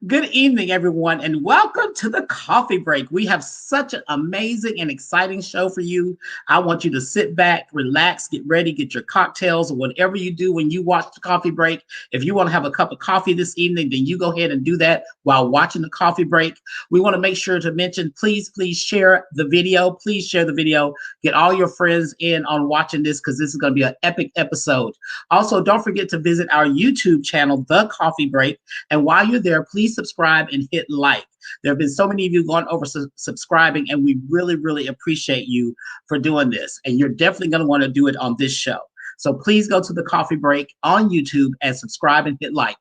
Good evening, everyone, and welcome to the Coffee Break. We have such an amazing and exciting show for you. I want you to sit back, relax, get ready, get your cocktails, or whatever you do when you watch the Coffee Break. If you want to have a cup of coffee this evening, then you go ahead and do that while watching the Coffee Break. We want to make sure to mention, please share the video. Please share the video. Get all your friends in on watching this because this is going to be an epic episode. Also, don't forget to visit our YouTube channel, The Coffee Break. And while you're there, please subscribe and hit like. There have been so many of you going over subscribing, and we really appreciate you for doing this. And you're definitely going to want to do it on this show. So please go to the Coffee Break on YouTube and subscribe and hit like.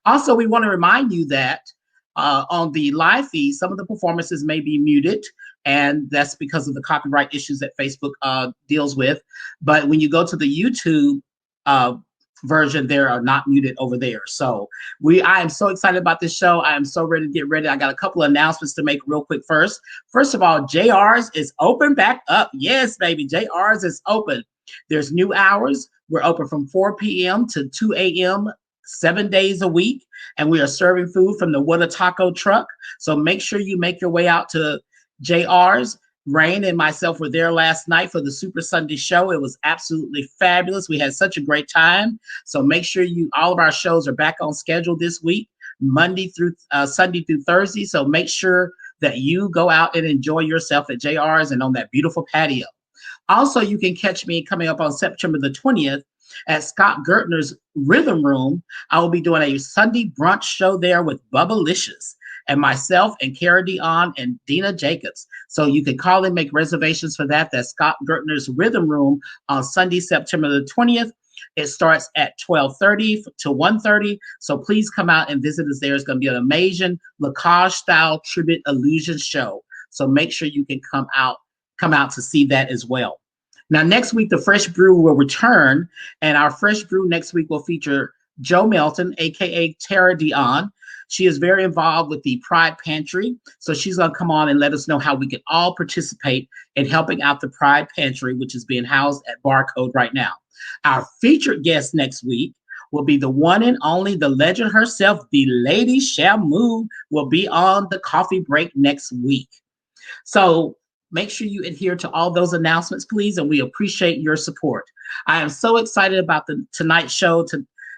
Also, we want to remind you that on the live feed, some of the performances may be muted, and that's because of the copyright issues that Facebook deals with. But when you go to the YouTube version, there are not muted over there. So I am so excited about this show. I am so ready to get ready. I got a couple of announcements to make real quick. First of all, JR's is open back up. Yes, baby, JR's is open. There's new hours. We're open from 4 p.m. to 2 a.m. 7 days a week, and we are serving food from the What a Taco truck. So make sure you make your way out to JR's. Rain and myself were there last night for the Super Sunday show. It was absolutely fabulous. We had such a great time. So make sure all of our shows are back on schedule this week, Sunday through Thursday. So make sure that you go out and enjoy yourself at JR's and on that beautiful patio. Also, you can catch me coming up on September the 20th at Scott Gertner's Rhythm Room. I will be doing a Sunday brunch show there with Bubbalicious and myself and Cara Dion and Dina Jacobs. So you can call and make reservations for that. That's Scott Gertner's Rhythm Room on Sunday, September the 20th. It starts at 12:30 to 1:30. So please come out and visit us there. It's going to be an amazing Lacage style tribute illusion show. So make sure you can come out to see that as well. Now, next week, the Fresh Brew will return, and our Fresh Brew next week will feature Joe Melton, aka Tara Dion. She is very involved with the Pride Pantry, so she's going to come on and let us know how we can all participate in helping out the Pride Pantry, which is being housed at Barcode right now. Our featured guest next week will be the one and only, the legend herself, the Lady Shamu, will be on the Coffee Break next week. So make sure you adhere to all those announcements, please, and we appreciate your support. I am so excited about tonight's show.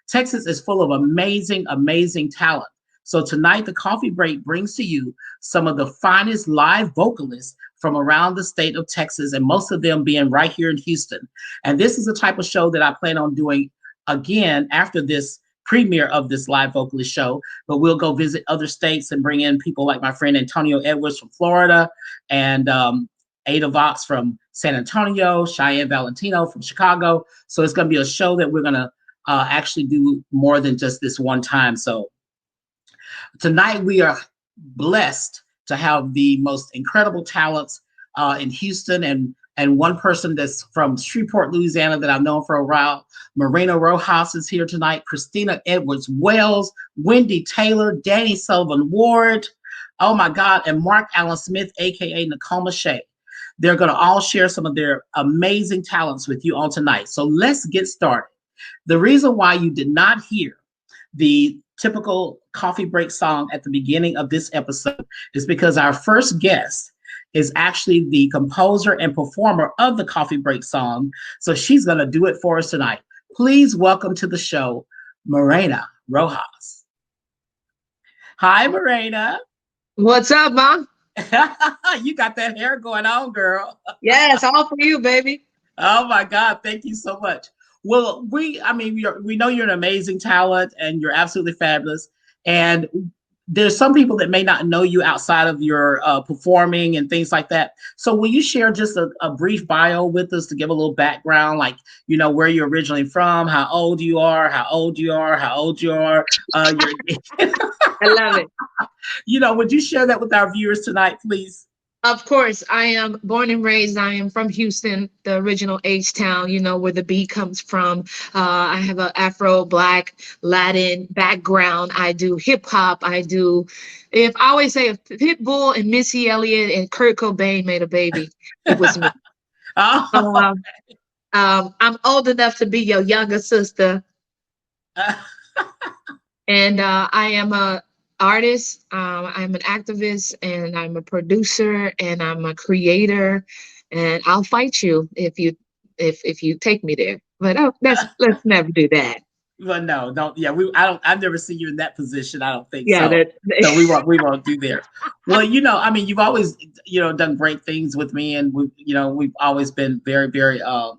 Texas is full of amazing talent. So tonight, the Coffee Break brings to you some of the finest live vocalists from around the state of Texas, and most of them being right here in Houston. And this is the type of show that I plan on doing again after this premiere of this live vocalist show. But we'll go visit other states and bring in people like my friend Antonio Edwards from Florida, and Ada Vox from San Antonio, Cheyenne Valentino from Chicago. So it's going to be a show that we're going to actually do more than just this one time. So tonight, we are blessed to have the most incredible talents in Houston, and one person that's from Shreveport, Louisiana, that I've known for a while. Morena Roas is here tonight. Christina Wells, Wendy Taylor, Danie Sullivan Ward, oh my God, and Mark Allen Smith, aka Nakoma Shaye. They're going to all share some of their amazing talents with you on tonight. So let's get started. The reason why you did not hear the typical Coffee Break song at the beginning of this episode is because our first guest is actually the composer and performer of the Coffee Break song. So she's going to do it for us tonight. Please welcome to the show, Morena Roas. Hi, Morena. What's up, Mom? You got that hair going on, girl. Yes, all for you, baby. Oh my God, thank you so much. Well, we know you're an amazing talent and you're absolutely fabulous. And there's some people that may not know you outside of your performing and things like that. So will you share just a brief bio with us to give a little background, like, where you're originally from, how old you are, I love it. Would you share that with our viewers tonight, please? Of course, I am born and raised. I am from Houston, the original H-Town, where the beat comes from. I have an Afro, Black, Latin background. I do hip hop. If I always say if Pitbull and Missy Elliott and Kurt Cobain made a baby, it was me. Oh. I'm old enough to be your younger sister. And I am a artist. I'm an activist, and I'm a producer, and I'm a creator, and I'll fight you if you take me there. But oh, let's never do that. Well, no, don't. Yeah, I don't. I've never seen you in that position. I don't think Yeah, so. that. So we won't do there. Well, I mean, you've always, done great things with me, and we've always been very, very uh,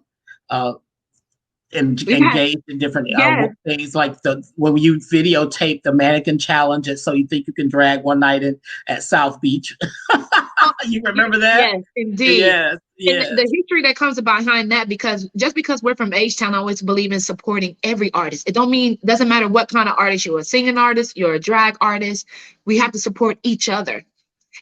We've had engaged in different yes. things like the when you videotape the mannequin challenges. So you think you can drag one night in at South Beach? You remember that? Yes, indeed. Yes, And the yes, history that comes behind that, because just because we're from H-Town, I always believe in supporting every artist. It don't mean doesn't matter what kind of artist you're, a singing artist, you're a drag artist. We have to support each other.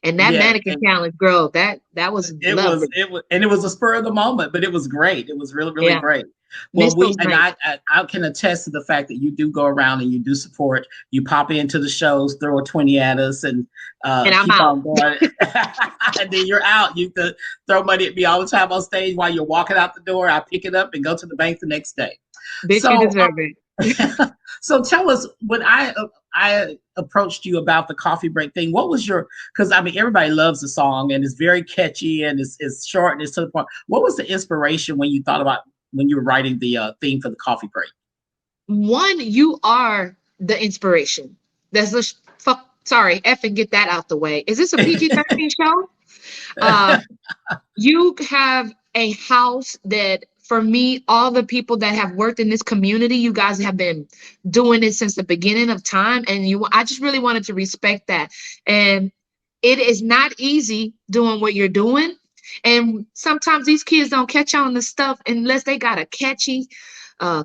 And that yes. mannequin challenge, girl, that was lovely. And it was a spur of the moment, but it was great. It was really, really Yeah, great. Well, miss those nights. I can attest to the fact that you do go around and you do support. You pop into the shows, throw a 20 at us, and And I'm keep out. on going. And then you're out. You could throw money at me all the time on stage while you're walking out the door. I pick it up and go to the bank the next day. Bitch, you So deserve it. so tell us, when I approached you about the coffee break thing, what was your, because I mean everybody loves the song and it's very catchy and it's short and it's to the point. What was the inspiration when you thought about when you were writing the theme for the coffee break? One, you are the inspiration. That's the fuck. Sorry, F and get that out the way. Is this a PG-13 show? Uh, you have a house that, for me, all the people that have worked in this community, you guys have been doing it since the beginning of time, and I just really wanted to respect that. And it is not easy doing what you're doing, and sometimes these kids don't catch on to stuff unless they got a catchy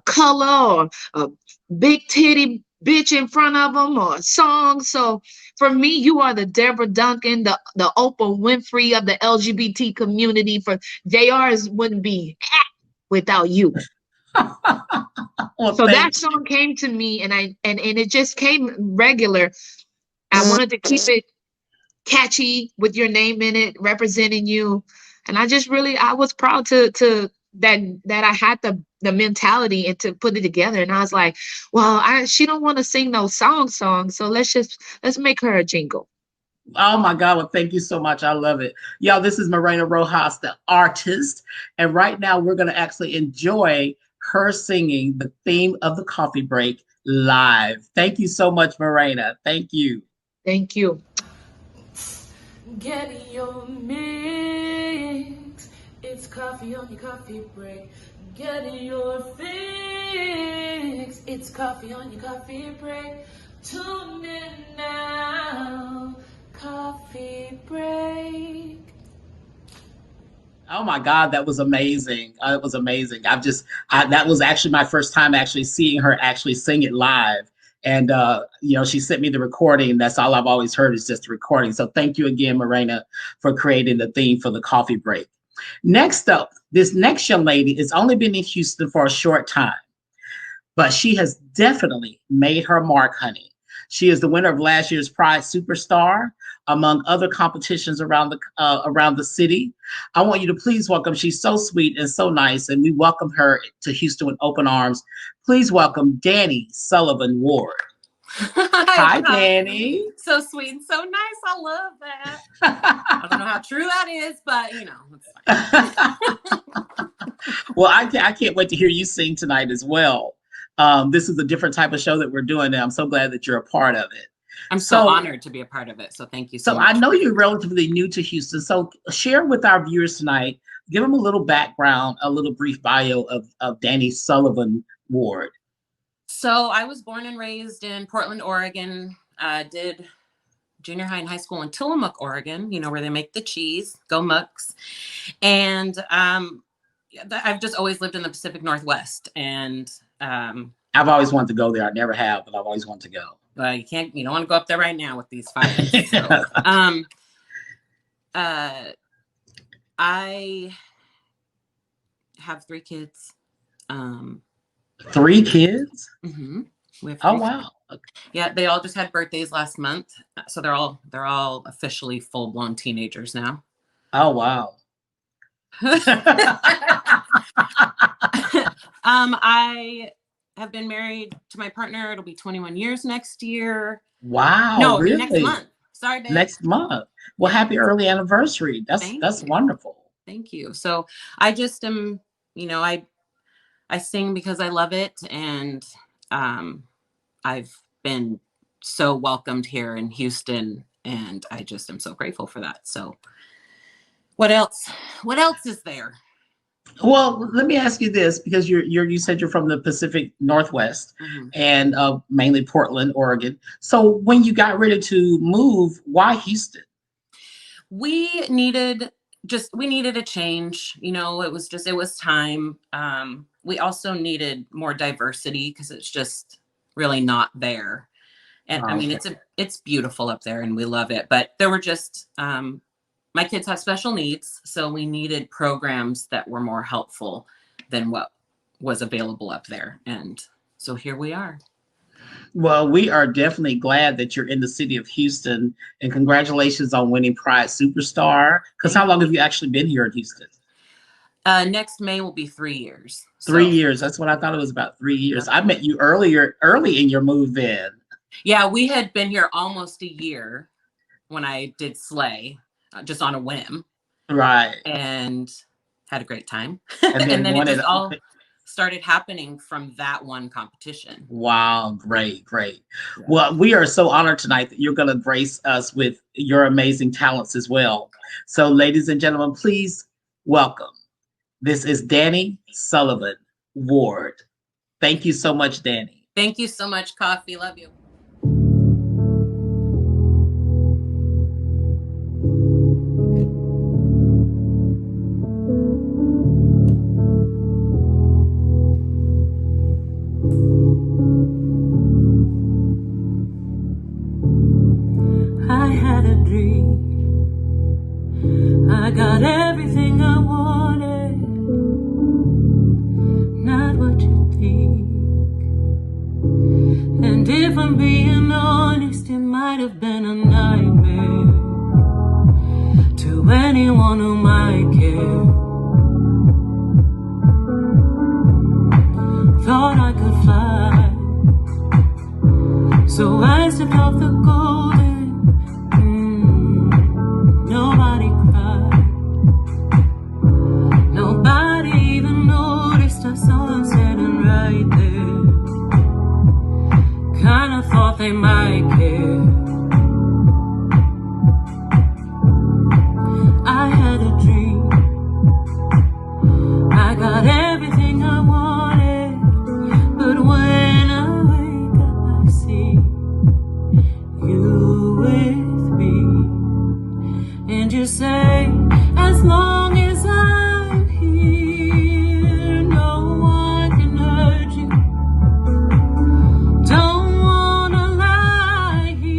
color or a big titty bitch in front of them or a song. So for me, you are the Deborah Duncan, the Oprah Winfrey of the LGBT community. For JR's wouldn't be without you. Well, So thank that song came to me, and it just came regular. I wanted to keep it catchy with your name in it, representing you. And I was proud to that I had the mentality and to put it together. And I was like, well, she don't want to sing no song, so let's make her a jingle. Oh my God. Well, thank you so much. I love it. Y'all, this is Morena Roas, the artist. And right now we're going to actually enjoy her singing the theme of the coffee break live. Thank you so much, Morena. Thank you. Thank you. Get your mix. It's coffee on your coffee break. Get your fix. It's coffee on your coffee break. Tune in now. Coffee break. Oh my God, that was amazing. It was amazing. That was actually my first time actually seeing her actually sing it live. And, she sent me the recording. That's all I've always heard is just the recording. So thank you again, Morena, for creating the theme for the coffee break. Next up, this next young lady has only been in Houston for a short time, but she has definitely made her mark, honey. She is the winner of last year's Pride Superstar, among other competitions around the city. I want you to please welcome. She's so sweet and so nice, and we welcome her to Houston with open arms. Please welcome Danie Sullivan Ward. Hi, Danie. So sweet and so nice. I love that. I don't know how true that is, but it's fine. Well, I can't wait to hear you sing tonight as well. This is a different type of show that we're doing, and I'm so glad that you're a part of it. I'm so honored to be a part of it. So thank you so much. I know you're relatively new to Houston. So share with our viewers tonight, give them a little background, a little brief bio of Danie Sullivan Ward. So I was born and raised in Portland, Oregon. Did junior high and high school in Tillamook, Oregon, where they make the cheese. Go Mucks. And I've just always lived in the Pacific Northwest. And I've always wanted to go there. I never have, but I've always wanted to go. You don't want to go up there right now with these fires. So, I have 3 kids. 3 kids? Mm-hmm. We have 3 wow. Okay. Yeah, they all just had birthdays last month. So they're all officially full-blown teenagers now. Oh, wow. I have been married to my partner. It'll be 21 years next year. Wow, No, next really? month. Sorry, babe. Next month. Well, Yeah. happy early anniversary. Thank That's you. wonderful. Thank you. So I just am, I sing because I love it, and I've been so welcomed here in Houston, and I just am so grateful for that. So what else? What else is there? Well, let me ask you this, because you said you're from the Pacific Northwest Mhm. and mainly Portland, Oregon. So when you got ready to move, why Houston? We needed a change. It was time. We also needed more diversity because it's just really not there. And I mean, Okay. it's beautiful up there and we love it, but there were just my kids have special needs, so we needed programs that were more helpful than what was available up there. And so here we are. Well, we are definitely glad that you're in the city of Houston, and congratulations on winning Pride Superstar. Because how Thank long have you actually been here in Houston? Next May will be 3 years. 3 years. That's what I thought it was, about 3 years. I met you early in your move in. Yeah, we had been here almost a year when I did Slay, just on a whim, Right. and had a great time. And And then then it won it. just all started happening from that one competition. Wow, great, great. Yeah. Well, we are so honored tonight that you're going to grace us with your amazing talents as well. So, ladies and gentlemen, please welcome. This is Danie Sullivan Ward. Thank you so much, Danie. Thank you so much, Kofi. Love you. I had a dream. I got everything I wanted, not what you think. And if I'm being honest, it might have been a nightmare to anyone who might care. Thought I could fly, so I stepped off the golden. Nobody cried, nobody even noticed. I saw them standing right there. Kinda thought they might care. I had a dream. I got everything I wanted, but when I wake up I see you with me. And you say, as long as I'm here, no one can hurt you. Don't wanna lie here.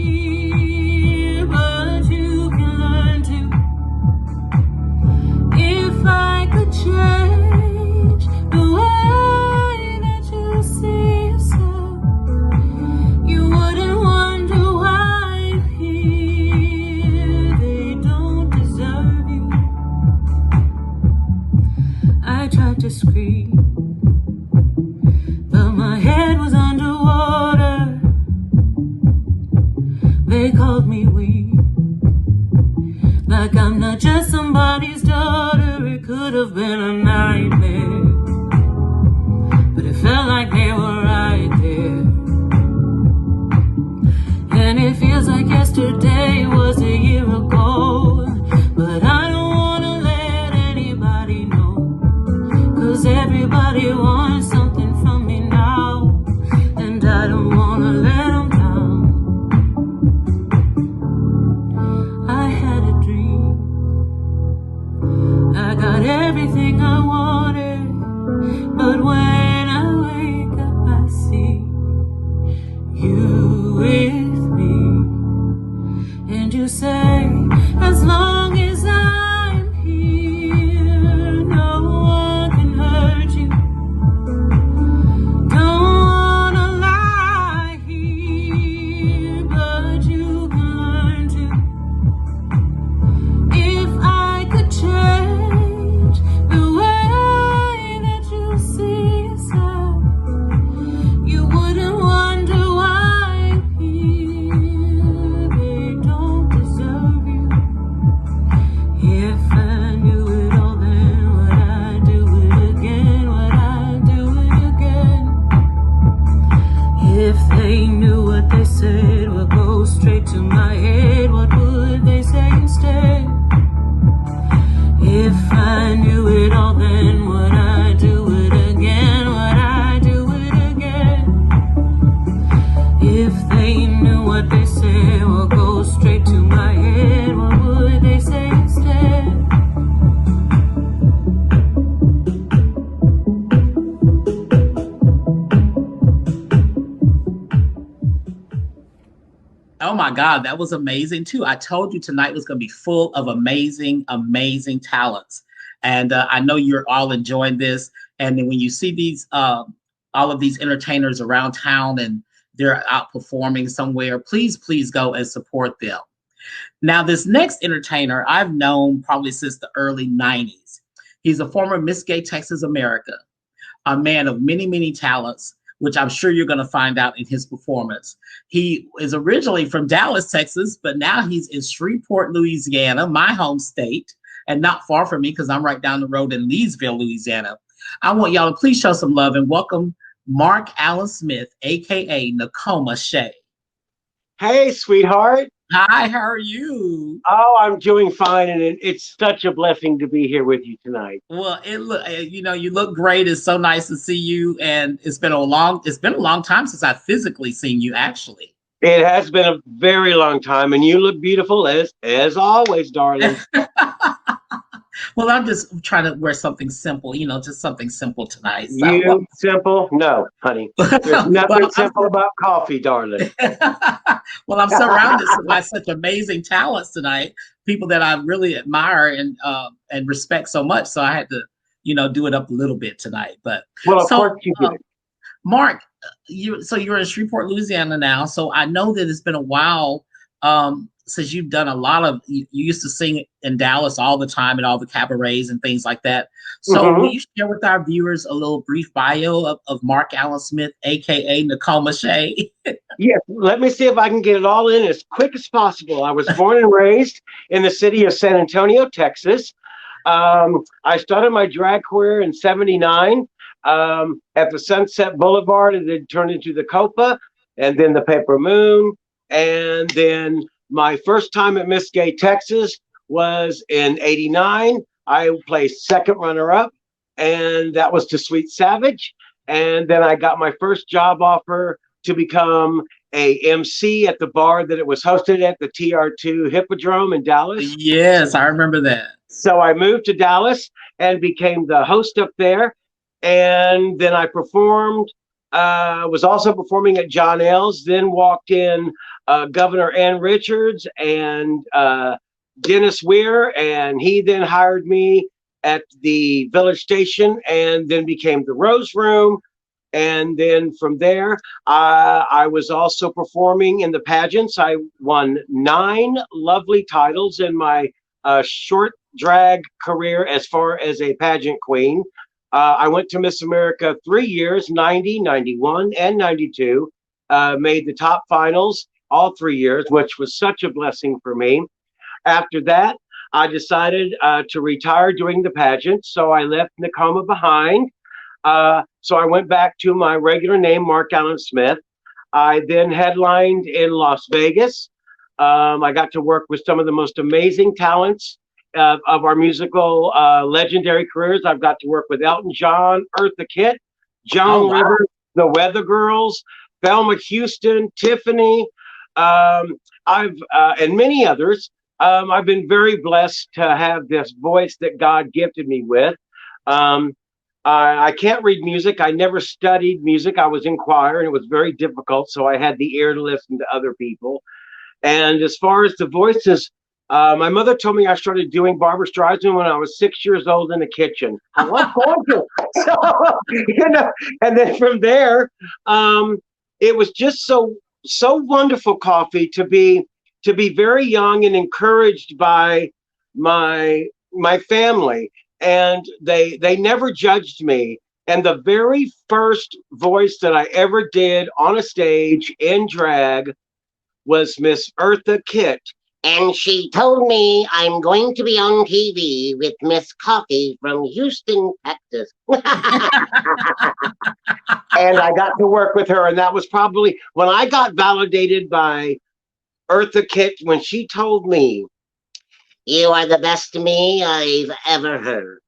Oh my God, that was amazing too. I told you tonight was going to be full of amazing, amazing talents. And I know you're all enjoying this. And then when you see these, all of these entertainers around town and they're out performing somewhere, please, please go and support them. Now, this next entertainer I've known probably since the early 90s. He's a former Miss Gay Texas America, a man of many, many talents, which I'm sure you're going to find out in his performance. He is originally from Dallas, Texas, but now he's in Shreveport, Louisiana, my home state, and not far from me because I'm right down the road in Leesville, Louisiana. I want y'all to please show some love and welcome Mark Allen Smith, aka Nakoma Shaye. Hey, sweetheart. Hi, how are you? Oh, I'm doing fine, and it's such a blessing to be here with you tonight. Well, you look great. It's so nice to see you, and it's been a long time since I've physically seen you, actually. It has been a very long time, and you look beautiful as always, darling. Well, I'm just trying to wear something simple, just something simple tonight. So, You simple? No, honey. There's nothing simple about coffee, darling. well, I'm surrounded by such amazing talents tonight, people that I really admire and respect so much. So I had to, do it up a little bit tonight. But Well, of course you did. Mark, you're in Shreveport, Louisiana now. So I know that it's been a while since you've done a lot of. You used to sing in Dallas all the time at all the cabarets and things like that. So will you share with our viewers a little brief bio of Mark Allen Smith, aka Nakoma Shaye? Yes, let me see if I can get it all in as quick as possible. I was born and raised in the city of San Antonio, Texas. I started my drag career in '79 at the Sunset Boulevard, and then turned into the Copa, and then the Paper Moon, and then my first time at Miss Gay Texas was in '89. I placed second runner-up, and that was to Sweet Savage. And then I got my first job offer to become a MC at the bar that it was hosted at, the TR2 Hippodrome in Dallas. Yes, I remember that. So I moved to Dallas and became the host up there. And then I performed, was also performing at John L's, then walked in Governor Ann Richards and Dennis Weir, and he then hired me at the Village Station and then became the Rose Room. And then from there, I was also performing in the pageants. I won 9 lovely titles in my short drag career as far as a pageant queen. I went to Miss America 3 years, 90, 91, and 92. Made the top finals all 3 years, which was such a blessing for me. After that, I decided to retire doing the pageant. So I left Nakoma behind. So I went back to my regular name, Mark Allen Smith. I then headlined in Las Vegas. I got to work with some of the most amazing talents of our musical legendary careers. I've got to work with Elton John, Eartha Kitt, Joan Rivers, the Weather Girls, Thelma Houston, Tiffany, and many others. I've been very blessed to have this voice that God gifted me with. I can't read music. I never studied music. I was in choir, and it was very difficult, so I had the ear to listen to other people. And as far as the voices, my mother told me I started doing Barbra Streisand when I was 6 years old in the kitchen. I was going to. So, and then from there, it was just so wonderful, Kofi, to be very young and encouraged by my family. And they never judged me. And the very first voice that I ever did on a stage in drag was Miss Eartha Kitt. And she told me I'm going to be on TV with Miss Coffee from Houston, Texas. And I got to work with her. And that was probably when I got validated by Eartha Kitt, when she told me, "You are the best me I've ever heard."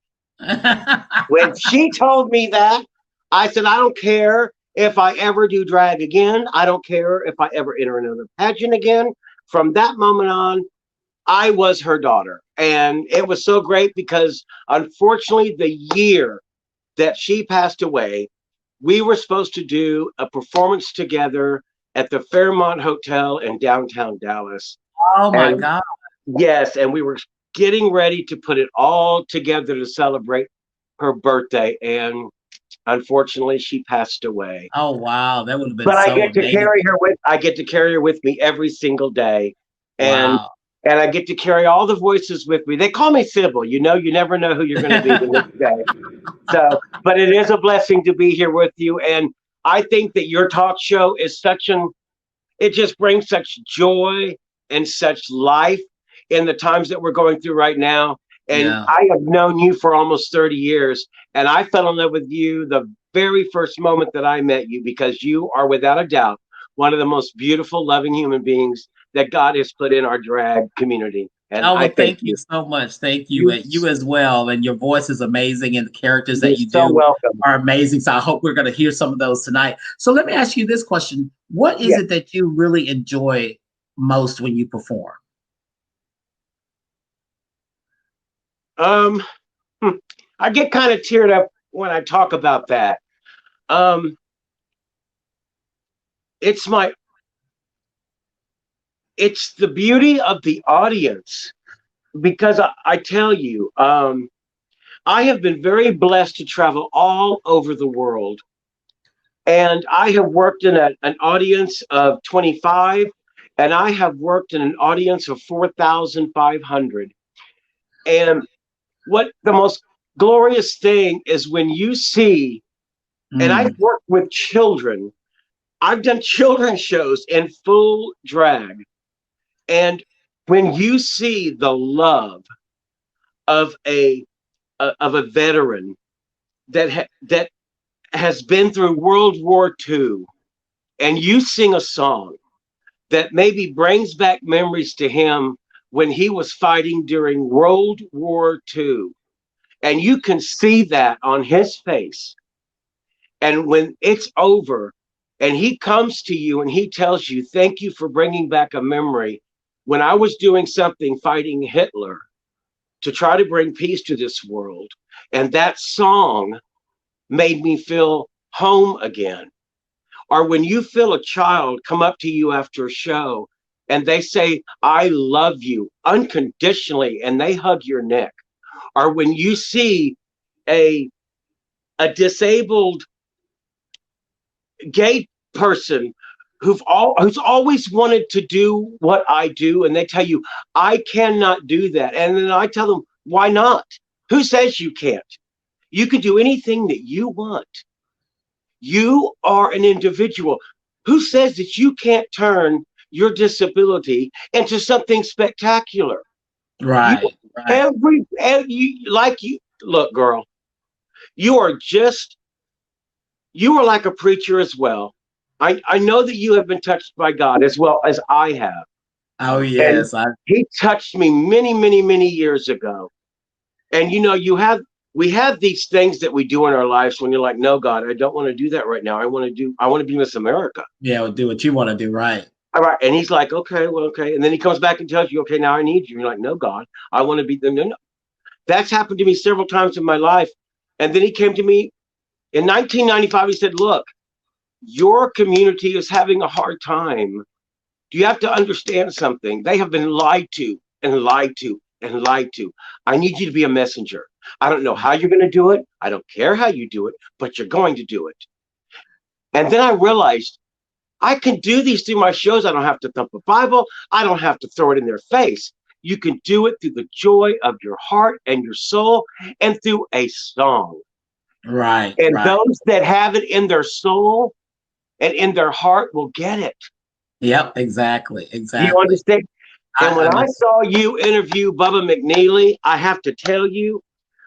When she told me that, I said, I don't care if I ever do drag again. I don't care if I ever enter another pageant again. From that moment on, I was her daughter. And it was so great because, unfortunately, the year that she passed away, we were supposed to do a performance together at the Fairmont Hotel in downtown Dallas. Oh my And God. yes, and we were getting ready to put it all together to celebrate her birthday. And unfortunately, she passed away. Oh wow. That would have been But I so get to carry amazing. her with I get to carry her with me every single day. And Wow. and I get to carry all the voices with me. They call me Sybil. You never know who you're going to be the next day. So, but it is a blessing to be here with you. And I think that your talk show is it just brings such joy and such life in the times that we're going through right now. And Yeah. I have known you for almost 30 years, and I fell in love with you the very first moment that I met you because you are without a doubt one of the most beautiful, loving human beings that God has put in our drag community. And Oh I well, thank thank you you. so much. Thank you, You, and you as well. And your voice is amazing, and the characters you're that you so do welcome. are amazing. So I hope we're going to hear some of those tonight. So let me ask you this question: what is Yeah. it that you really enjoy most when you perform? Um, hmm, I get kind of teared up when I talk about that. Um, it's my it's the beauty of the audience because I tell you, I have been very blessed to travel all over the world, and I have worked in an audience of 25, and I have worked in an audience of 4,500. And what the most glorious thing is when you see, and I've Mm, worked with children. I've done children's shows in full drag, and when you see the love of a veteran that has been through World War II, and you sing a song that maybe brings back memories to him when he was fighting during World War II, and you can see that on his face. And when it's over, and he comes to you and he tells you, "Thank you for bringing back a memory. When I was doing something fighting Hitler to try to bring peace to this world, and that song made me feel home again." Or when you feel a child come up to you after a show and they say, "I love you unconditionally," and they hug your neck. Or when you see a, a disabled gay person who's always wanted to do what I do, and they tell you, "I cannot do that." And then I tell them, "Why not? Who says you can't? You can do anything that you want. You are an individual. Who says that you can't turn your disability into something spectacular? You right, right. you like you look, girl, you are just you are like a preacher as well. I know that you have been touched by God as well as I have. Oh And yes, I. he touched me many, many, many years ago. And we have these things that we do in our lives when you're like, "No, God, I don't want to do that right now. I want to be Miss America." Yeah, well, do what you want to do. Right. All right. And he's like, "Okay, well, okay." And then he comes back and tells you, "Okay, now I need you." And you're like, "No, God, I want to be the no, no." That's happened to me several times in my life. And then he came to me in 1995. He said, "Look, your community is having a hard time. You have to understand something. They have been lied to and lied to and lied to. I need you to be a messenger. I don't know how you're going to do it. I don't care how you do it, but you're going to do it." And then I realized I can do these through my shows. I don't have to thump a Bible. I don't have to throw it in their face. You can do it through the joy of your heart and your soul and through a song. Right, And right. those that have it in their soul and in their heart will get it. Yep, exactly, Do you exactly. understand? I And when I understand. saw you interview Bubba McNeely, I have to tell you,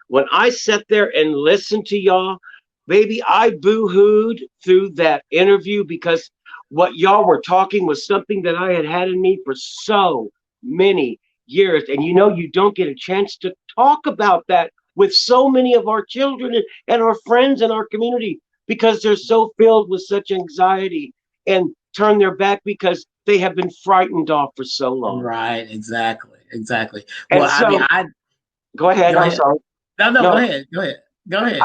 when I sat there and listened to y'all, baby, I boo-hooed through that interview because what y'all were talking was something that I had had in me for so many years. And you don't get a chance to talk about that with so many of our children and our friends in our community because they're so filled with such anxiety and turn their back because they have been frightened off for so long. Right, exactly, exactly. And Well, I mean, so, I go ahead. go I'm ahead. sorry. No, no, go No, ahead. Go ahead. Go ahead.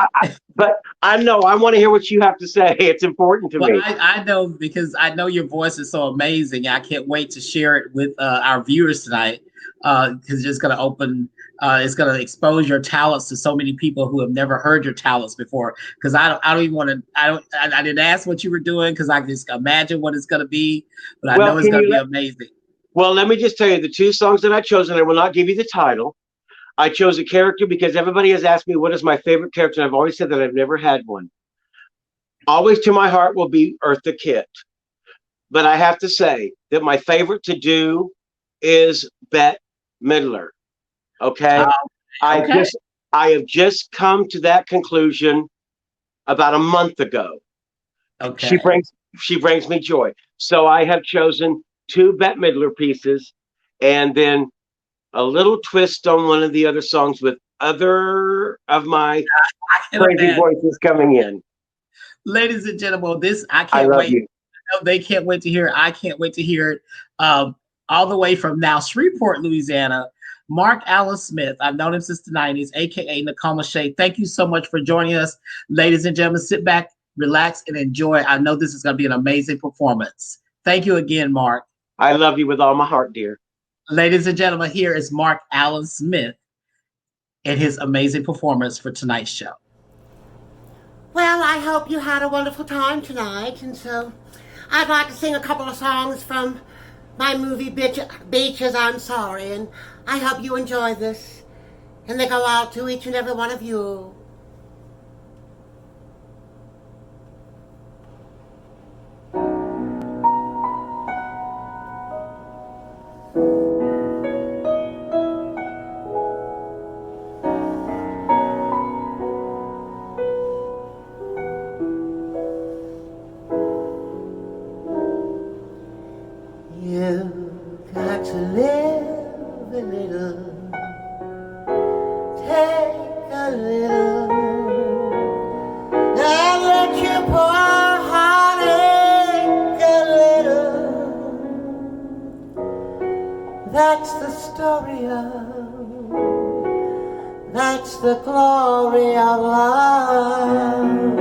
But I know I want to hear what you have to say. It's important to Well, me. I know because I know your voice is so amazing. I can't wait to share it with our viewers tonight because it's just going to open, it's going to expose your talents to so many people who have never heard your talents before. Because I don't even want to, I didn't ask what you were doing because I can just imagine what it's going to be, but I Well, know it's going to be amazing. Well, let me just tell you the two songs that I chose, and I will not give you the title. I chose a character because everybody has asked me what is my favorite character, and I've always said that I've never had one. Always to my heart will be Eartha Kitt. But I have to say that my favorite to do is Bette Midler. Okay. Okay. I have just come to that conclusion about a month ago. Okay. She brings me joy. So I have chosen two Bette Midler pieces and then a little twist on one of the other songs with other of my crazy voices coming in. Ladies and gentlemen, I I can't love wait. you. They can't wait to hear it. I can't wait to hear it. All the way from now Shreveport, Louisiana, Mark Allen Smith. I've known him since the 90s, aka Nakoma Shaye. Thank you so much for joining us. Ladies and gentlemen, sit back, relax, and enjoy. I know this is going to be an amazing performance. Thank you again, Mark. I love you with all my heart, dear. Ladies and gentlemen, here is Mark Allen Smith and his amazing performance for tonight's show. Well, I hope you had a wonderful time tonight, and so I'd like to sing a couple of songs from my movie Beaches, I'm Sorry, and I hope you enjoy this, and they go out to each and every one of you. You got to live a little, take a little, and let your poor heart ache a little. That's the story that's the glory of love.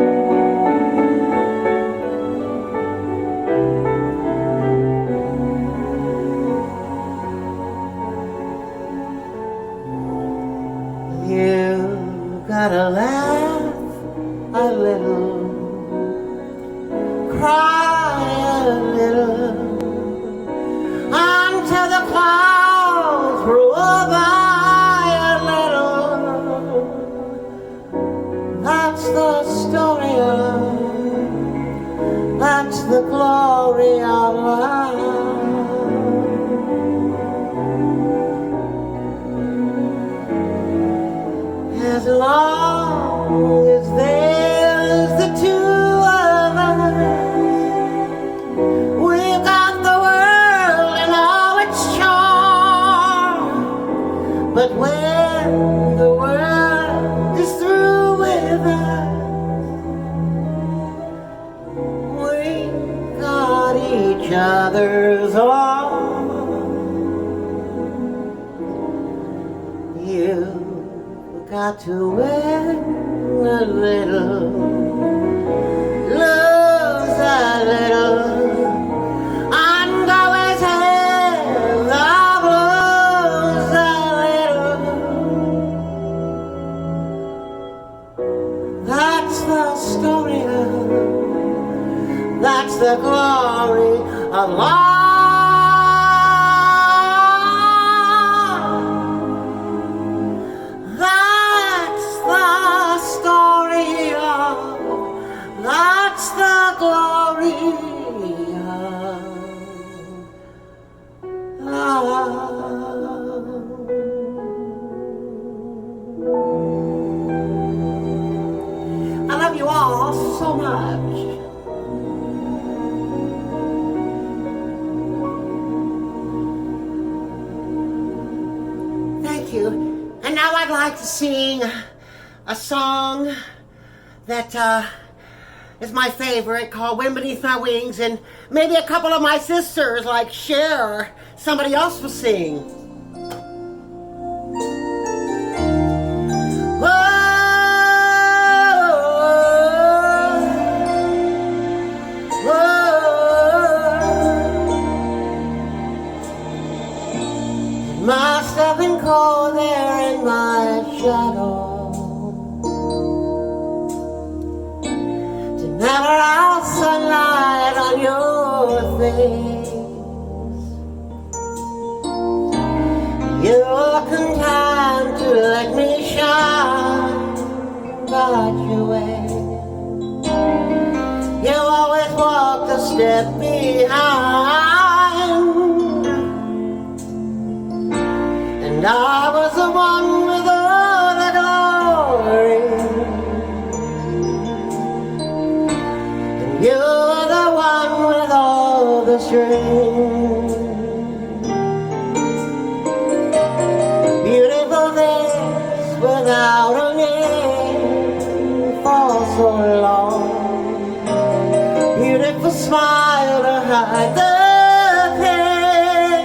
You gotta laugh a little, cry a little, until the clouds roll by a little. That's the story that's the glory of love. As long as there's the two of us, we've got the world and all its charm. But when the world is through with us, we got each other's arms. You got to win a little, lose a little, and always have the blues a little. That's the story that's the glory of love. That's the glory of love. I love you all so much. Thank you. And now I'd like to sing a song that is my favorite, called Wind Beneath My Wings, and maybe a couple of my sisters, like Cher, or somebody else will sing. Oh, step behind. And I was the one with all the glory, and you're the one with all the strength. Beautiful face without a name for so long. Beautiful smile to hide the pain.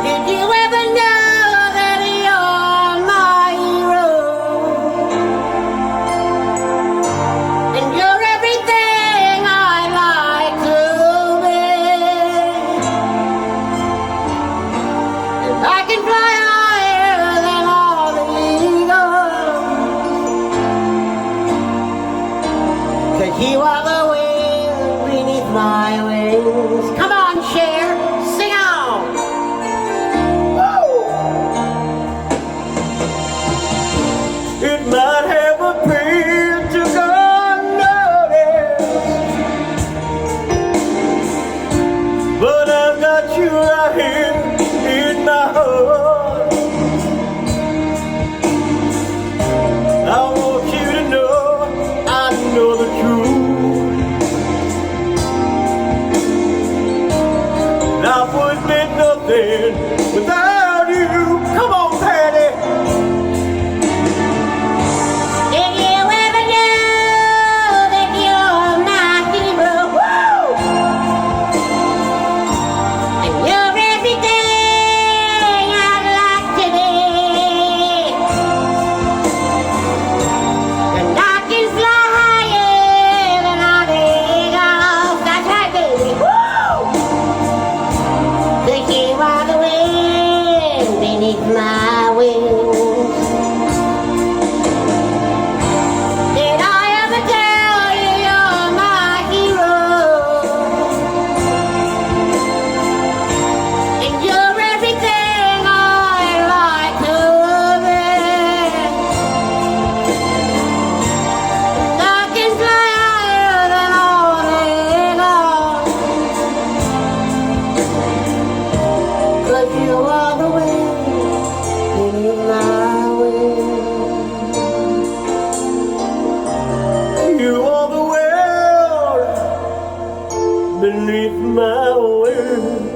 Did you ever know that you're my hero? And you're everything I like to be. And I can fly higher than all the eagles. 'Cause you are the wind beneath my wings. Come on, Cher, sing on. Woo! It might have appeared to God unnoticed, but I've got you right here in my heart. I want you to know I know the truth. Life would mean nothing without you. Come on, Patty. Did you ever know that you're my hero? Woo! And you're everything I'd like to be. And I can fly higher than all the eagles. That's right, baby. Woo! 'Cause you are the wind beneath my wings. Did I ever tell you you're my hero? And you're everything I like to be. And I can fly higher than all the eagles. 'Cause you are the wind beneath my wings. You are the world beneath my wings.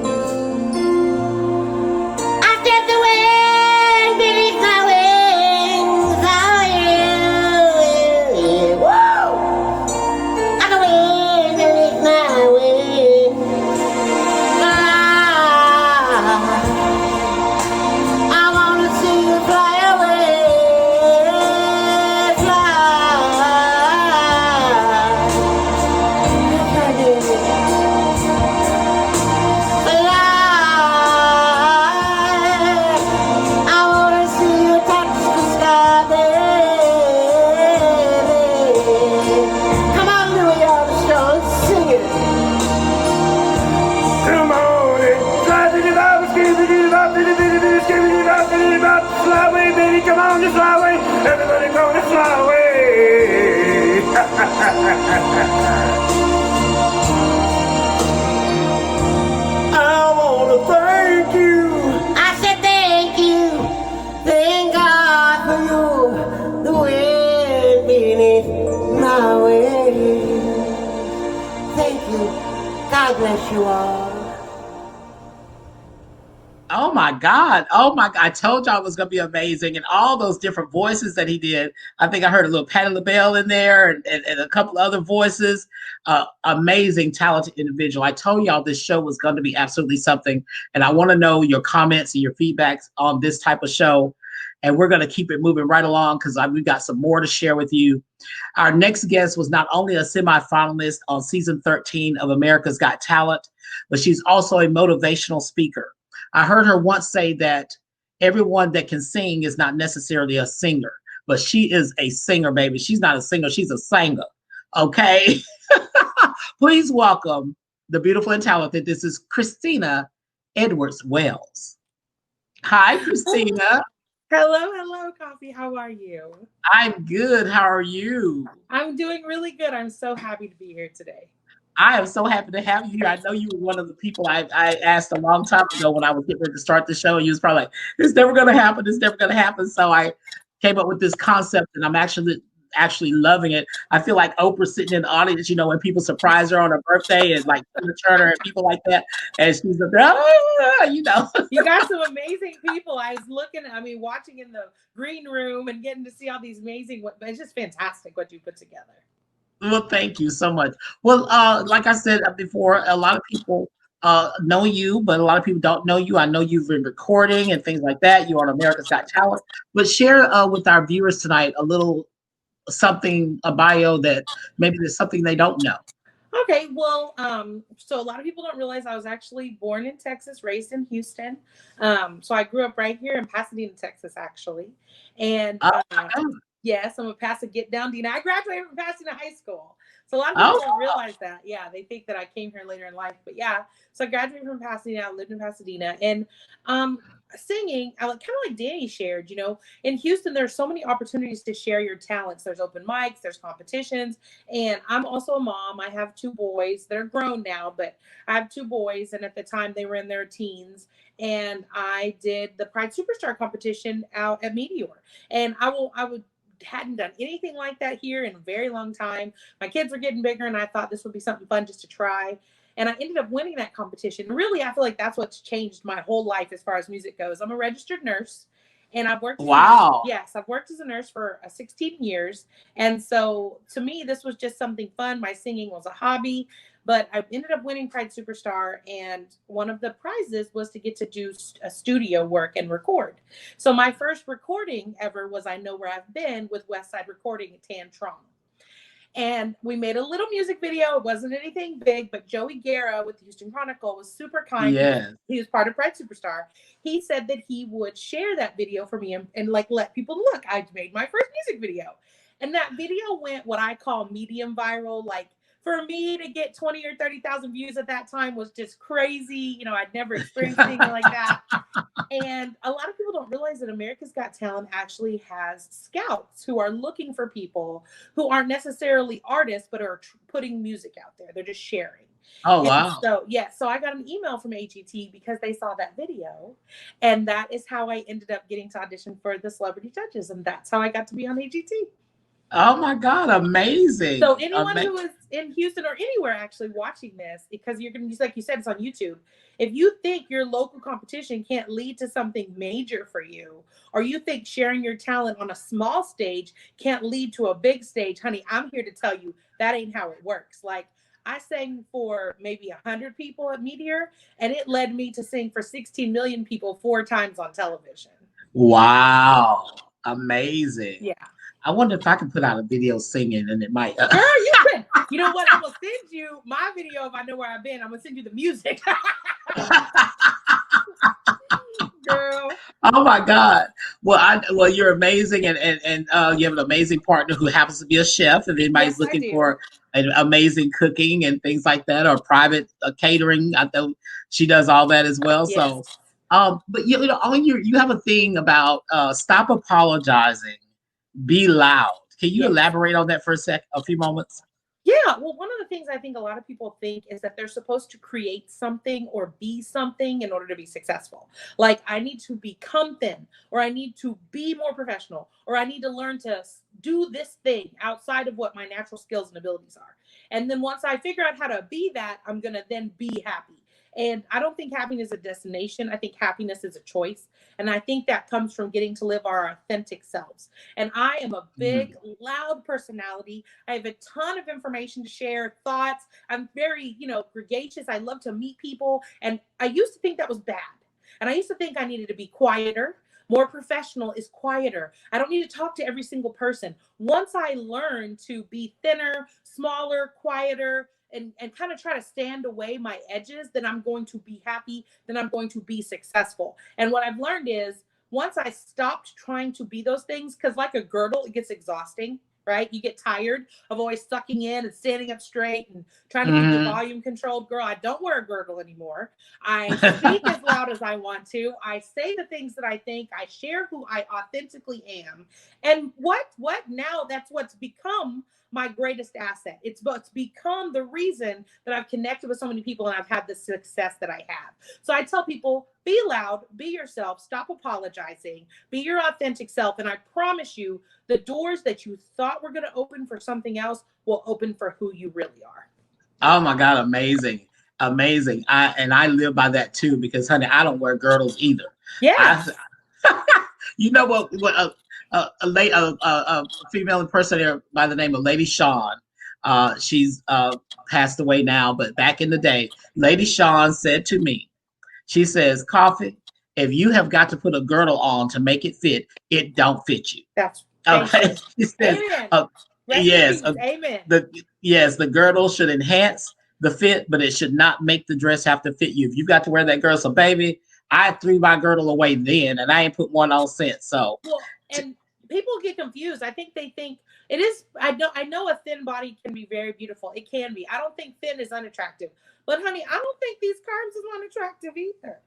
I said the wind beneath my wings. Oh, yeah. Woo! I'm the wind beneath my wings. I wanna see you fly away, fly. I wanna see you touch the sky, baby. Come on, Louis Armstrong, sing it. Come on, fly away, baby, come on, just fly away. Everybody gonna fly away. I wanna thank you. I said thank you. Thank God for you. The wind beneath my wings. Thank you. God bless you all. Oh my God. Oh my God. I told y'all it was going to be amazing. And all those different voices that he did. I think I heard a little Patti LaBelle in there and a couple other voices. Amazing, talented individual. I told y'all this show was going to be absolutely something. And I want to know your comments and your feedbacks on this type of show. And we're going to keep it moving right along because we've got some more to share with you. Our next guest was not only a semifinalist on season 13 of America's Got Talent, but she's also a motivational speaker. I heard her once say that everyone that can sing is not necessarily a singer, but she is a singer, baby. She's not a singer, she's a singer. Okay. Please welcome the beautiful and talented. This is Christina Edwards Wells. Hi, Christina. Hello, Kofi. How are you? I'm good. How are you? I'm doing really good. I'm so happy to be here today. I am so happy to have you here. I know you were one of the people I asked a long time ago when I was getting ready to start the show, and you was probably like, "It's never going to happen. It's never going to happen." So I came up with this concept, and I'm actually loving it. I feel like Oprah sitting in the audience, when people surprise her on her birthday, and like Tina Turner and people like that, and she's like, "Ah," You got some amazing people. Watching in the green room and getting to see all these amazing, it's just fantastic what you put together. Well, thank you so much. Well, like I said before, a lot of people know you, but a lot of people don't know you. I know you've been recording and things like that. You're on America's Got Talent. But share with our viewers tonight a little something, a bio that maybe there's something they don't know. Okay, well, so a lot of people don't realize I was actually born in Texas, raised in Houston. So I grew up right here in Pasadena, Texas, actually. And Oh, my God. yes, I'm a Pasadena Get Down Dina. I graduated from Pasadena High School. So a lot of people Oh, don't realize that. Yeah, they think that I came here later in life. But yeah, so I graduated from Pasadena. I lived in Pasadena. And singing, I kind of like Danie shared, in Houston, there's so many opportunities to share your talents. There's open mics, there's competitions. And I'm also a mom. I have two boys. They're grown now, but I have two boys. And at the time, they were in their teens. And I did the Pride Superstar competition out at Meteor. And hadn't done anything like that here in a very long time. My kids were getting bigger, and I thought this would be something fun just to try. And I ended up winning that competition. Really, I feel like that's what's changed my whole life as far as music goes. I'm a registered nurse, and I've worked as wow. I've worked as a nurse for 16 years. And so to me, this was just something fun. My singing was a hobby, but I ended up winning Pride Superstar. And one of the prizes was to get to do a studio work and record. So my first recording ever was I Know Where I've Been with Westside Recording at Tantrum. And we made a little music video. It wasn't anything big, but Joey Guerra with the Houston Chronicle was super kind. Yes. He was part of Pride Superstar. He said that he would share that video for me and like let people look. I made my first music video. And that video went what I call medium viral. Like for me to get 20 or 30,000 views at that time was just crazy. I'd never experienced anything like that. And a lot of people don't realize that America's Got Talent actually has scouts who are looking for people who aren't necessarily artists, but are putting music out there. They're just sharing. Oh, wow. So I got an email from AGT because they saw that video. And that is how I ended up getting to audition for the Celebrity Judges. And that's how I got to be on AGT. Oh, my God. Amazing. So anyone who is in Houston or anywhere actually watching this, because you're going to, like you said, it's on YouTube. If you think your local competition can't lead to something major for you, or you think sharing your talent on a small stage can't lead to a big stage, honey, I'm here to tell you that ain't how it works. Like I sang for maybe 100 people at Meteor, and it led me to sing for 16 million people 4 times on television. Wow. Amazing. Yeah. I wonder if I can put out a video singing and it might. Girl, you can. You know what? I'm going to send you my video if I Know Where I've Been. I'm going to send you the music. Girl. Oh my God. Well, you're amazing. And you have an amazing partner who happens to be a chef, and anybody's looking for an amazing cooking and things like that, or private catering. I know she does all that as well. Yes. So, but you have a thing about stop apologizing. Be loud. Can you elaborate on that for a few moments? Yeah. Well, one of the things I think a lot of people think is that they're supposed to create something or be something in order to be successful. Like I need to become thin, or I need to be more professional, or I need to learn to do this thing outside of what my natural skills and abilities are. And then once I figure out how to be that, I'm going to then be happy. And I don't think happiness is a destination. I think happiness is a choice. And I think that comes from getting to live our authentic selves. And I am a big, loud personality. I have a ton of information to share, thoughts. I'm very, gregarious. I love to meet people. And I used to think that was bad. And I used to think I needed to be quieter. More professional is quieter. I don't need to talk to every single person. Once I learned to be thinner, smaller, quieter, and kind of try to stand away my edges, then I'm going to be happy, then I'm going to be successful. And what I've learned is once I stopped trying to be those things, because like a girdle, it gets exhausting. right? You get tired of always sucking in and standing up straight and trying to keep your volume controlled. Girl, I don't wear a girdle anymore. I speak as loud as I want to. I say the things that I think. I share who I authentically am. And what now, that's what's become my greatest asset. It's become the reason that I've connected with so many people and I've had the success that I have. So I tell people, be loud, be yourself, stop apologizing, be your authentic self. And I promise you, the doors that you thought were going to open for something else will open for who you really are. Oh my God, amazing. Amazing. I live by that too, because honey, I don't wear girdles either. Yes. You know what a female impersonator by the name of Lady Shawn. She's passed away now, but back in the day, Lady Shawn said to me, she says, Kofi, if you have got to put a girdle on to make it fit, it don't fit you. That's she says, amen. Yes, amen. The girdle should enhance the fit, but it should not make the dress have to fit you. If you got to wear that girdle, so baby, I threw my girdle away then, and I ain't put one on since. So, well, and people get confused. I think they think it is. I know a thin body can be very beautiful. It can be. I don't think thin is unattractive, but honey, I don't think these curves is unattractive either.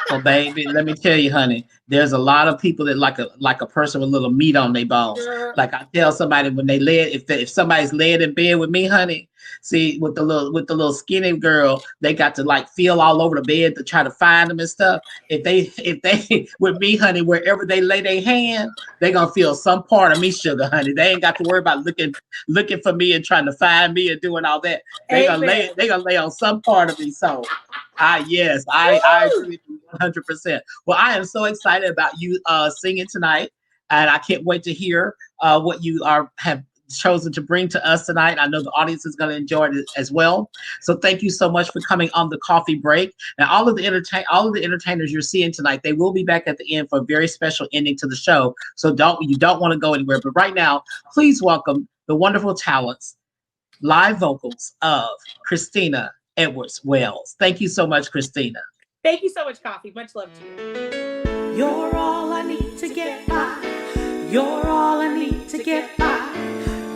Well, baby, let me tell you, honey, there's a lot of people that like a person with a little meat on their bones. Sure. Like I tell somebody when they lay, if somebody's laying in bed with me, honey, see with the little skinny girl, they got to like feel all over the bed to try to find them and stuff. If they with me, honey, wherever they lay their hand, they gonna feel some part of me, sugar, honey. They ain't got to worry about looking for me and trying to find me and doing all that. They gonna lay on some part of me. So. I agree with you 100%. Well, I am so excited about you singing tonight, and I can't wait to hear what you have chosen to bring to us tonight. I know the audience is going to enjoy it as well. So thank you so much for coming on the Coffee Break. Now, all of the entertainers you're seeing tonight, they will be back at the end for a very special ending to the show. So you don't want to go anywhere. But right now, please welcome the wonderful talents, live vocals of Christina Wells. Thank you so much, Christina. Thank you so much, Kofi. Much love to you. You're all I need to get by. You're all I need to get by.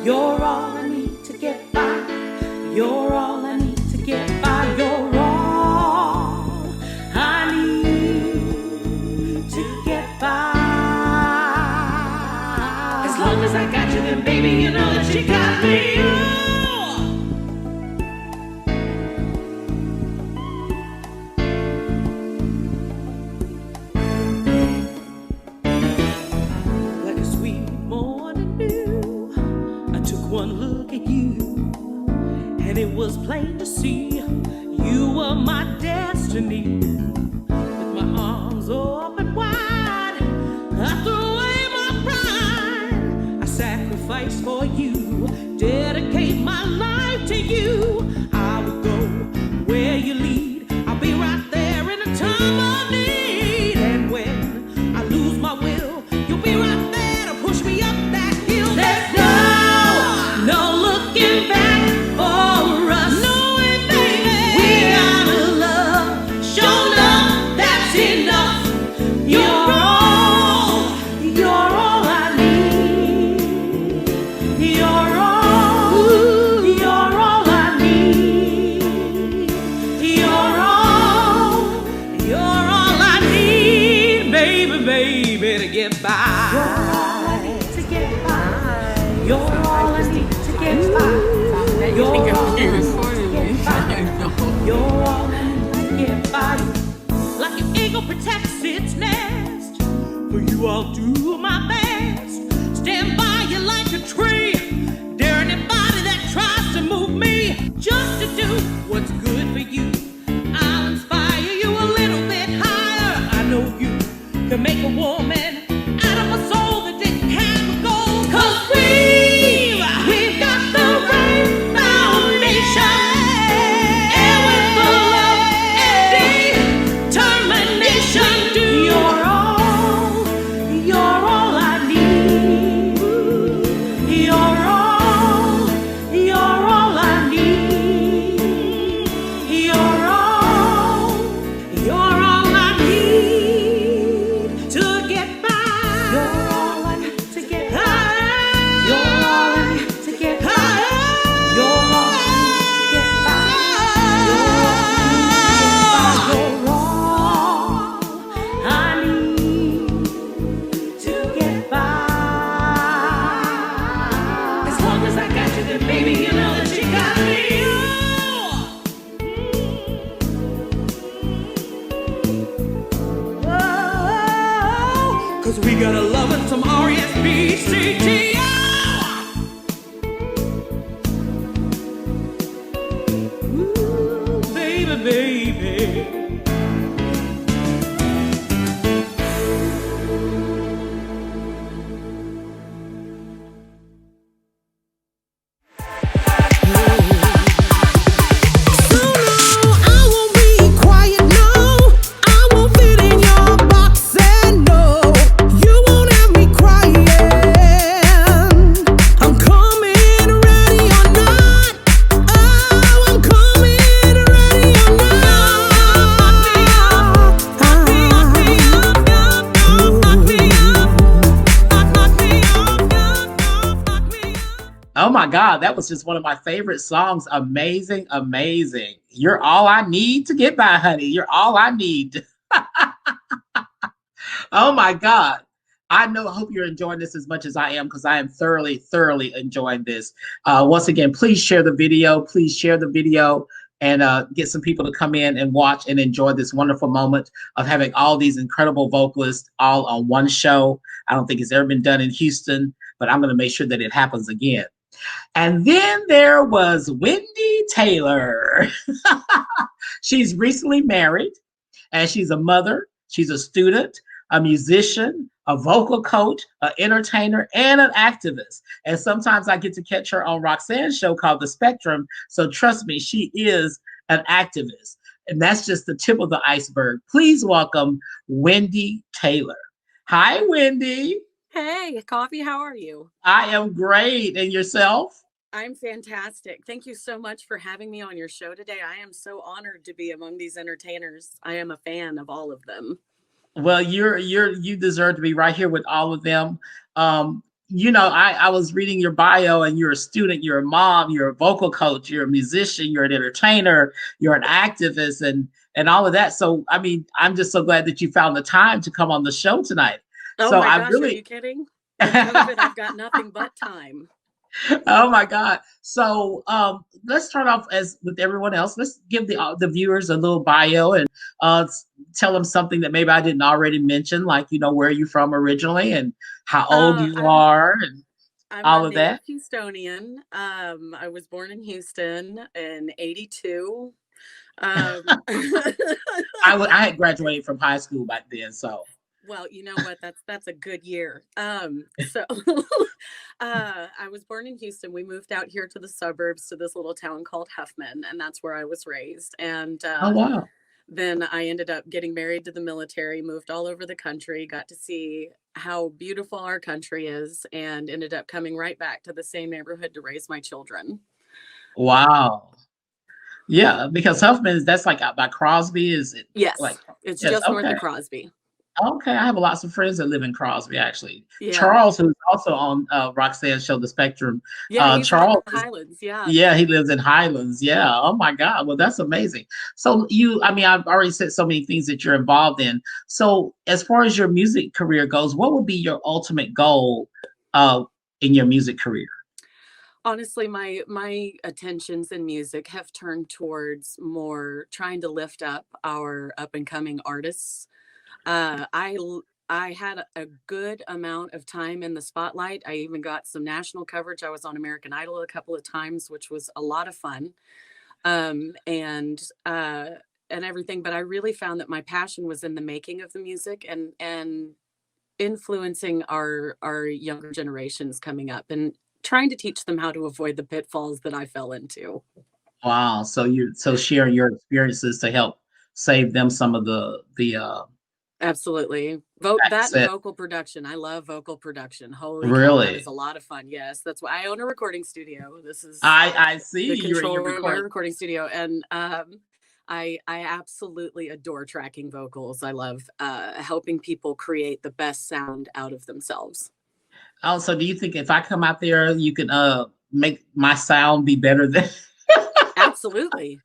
You're all I need to get by. You're all I need to get by. You're all I need to get by. As long as I got you, then baby, you know that you got me. It was plain to see you were my destiny. With my arms open wide, I threw away my pride. I sacrificed for you, dedicate my life to you. I will go where you lead. I'll be right there in a time of need. And when I lose my will, you'll be right there to push me up that hill. There's no looking back. Protects its nest. For you, I'll do my best. Stand by you like a tree. Dare anybody that tries to move me. Just to do what's good for you. I'll inspire you a little bit higher. I know you can make a woman out of a soul that didn't have gold. 'Cause we've got the right foundation. God, that was just one of my favorite songs. Amazing, amazing. You're all I need to get by, honey. You're all I need. Oh my God. I know, I hope you're enjoying this as much as I am because I am thoroughly, thoroughly enjoying this. Once again, please share the video. Please share the video and get some people to come in and watch and enjoy this wonderful moment of having all these incredible vocalists all on one show. I don't think it's ever been done in Houston, but I'm going to make sure that it happens again. And then there was Wendy Taylor. She's recently married and she's a mother, she's a student, a musician, a vocal coach, an entertainer, and an activist. And sometimes I get to catch her on Roxanne's show called The Spectrum. So trust me, she is an activist. And that's just the tip of the iceberg. Please welcome Wendy Taylor. Hi, Wendy. Hey, Coffee, how are you? I am great. And yourself? I'm fantastic. Thank you so much for having me on your show today. I am so honored to be among these entertainers. I am a fan of all of them. Well, you deserve to be right here with all of them. I was reading your bio and you're a student, you're a mom, you're a vocal coach, you're a musician, you're an entertainer, you're an activist and all of that. So, I mean, I'm just so glad that you found the time to come on the show tonight. Oh so my I gosh, really are you kidding? With COVID, I've got nothing but time. Oh my God. So let's start off as with everyone else. Let's give the viewers a little bio and tell them something that maybe I didn't already mention, like, where are you from originally and how old you are and I'm all a of native that. Houstonian. I was born in Houston in 82. I had graduated from high school back then, so. Well, you know what? That's a good year. So I was born in Houston. We moved out here to the suburbs to this little town called Huffman, and that's where I was raised. And Oh wow. then I ended up getting married to the military, moved all over the country, got to see how beautiful our country is, and ended up coming right back to the same neighborhood to raise my children. Wow. Yeah, because Huffman that's like out by Crosby, is it? Yes, Like it's yes, just north okay. of Crosby. Okay, I have lots of friends that live in Crosby, actually. Yeah. Charles, who's also on Roxanne's show, The Spectrum. Yeah, he's Charles, out in the Highlands. Yeah. yeah, he lives in Highlands. Yeah. Oh my God. Well, that's amazing. So I've already said so many things that you're involved in. So as far as your music career goes, what would be your ultimate goal in your music career? Honestly, my attentions in music have turned towards more trying to lift up our up and coming artists. I had a good amount of time in the spotlight. I even got some national coverage. I was on American Idol a couple of times, which was a lot of fun. And everything. But I really found that my passion was in the making of the music and influencing our younger generations coming up and trying to teach them how to avoid the pitfalls that I fell into. Wow. So sharing your experiences to help save them some of the Absolutely. That and vocal production. I love vocal production. Holy cow, that is a lot of fun. Yes, that's why I own a recording studio. This is I see the you're control room of my recording studio, and I absolutely adore tracking vocals. I love helping people create the best sound out of themselves. Also, do you think if I come out there, you can make my sound be better than? Absolutely.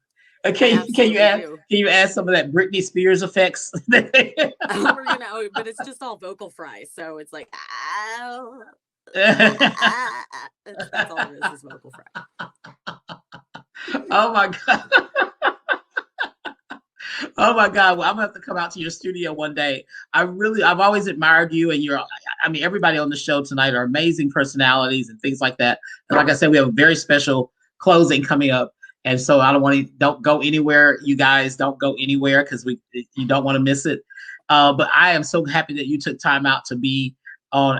Can you add some of that Britney Spears effects? But it's just all vocal fry, so it's like that's all it is vocal fry. Oh my God. Oh my God. Well, I'm gonna have to come out to your studio one day. I've always admired you, and everybody on the show tonight are amazing personalities and things like that. And like I said, we have a very special closing coming up. And so don't go anywhere. You guys don't go anywhere because you don't want to miss it. But I am so happy that you took time out to be on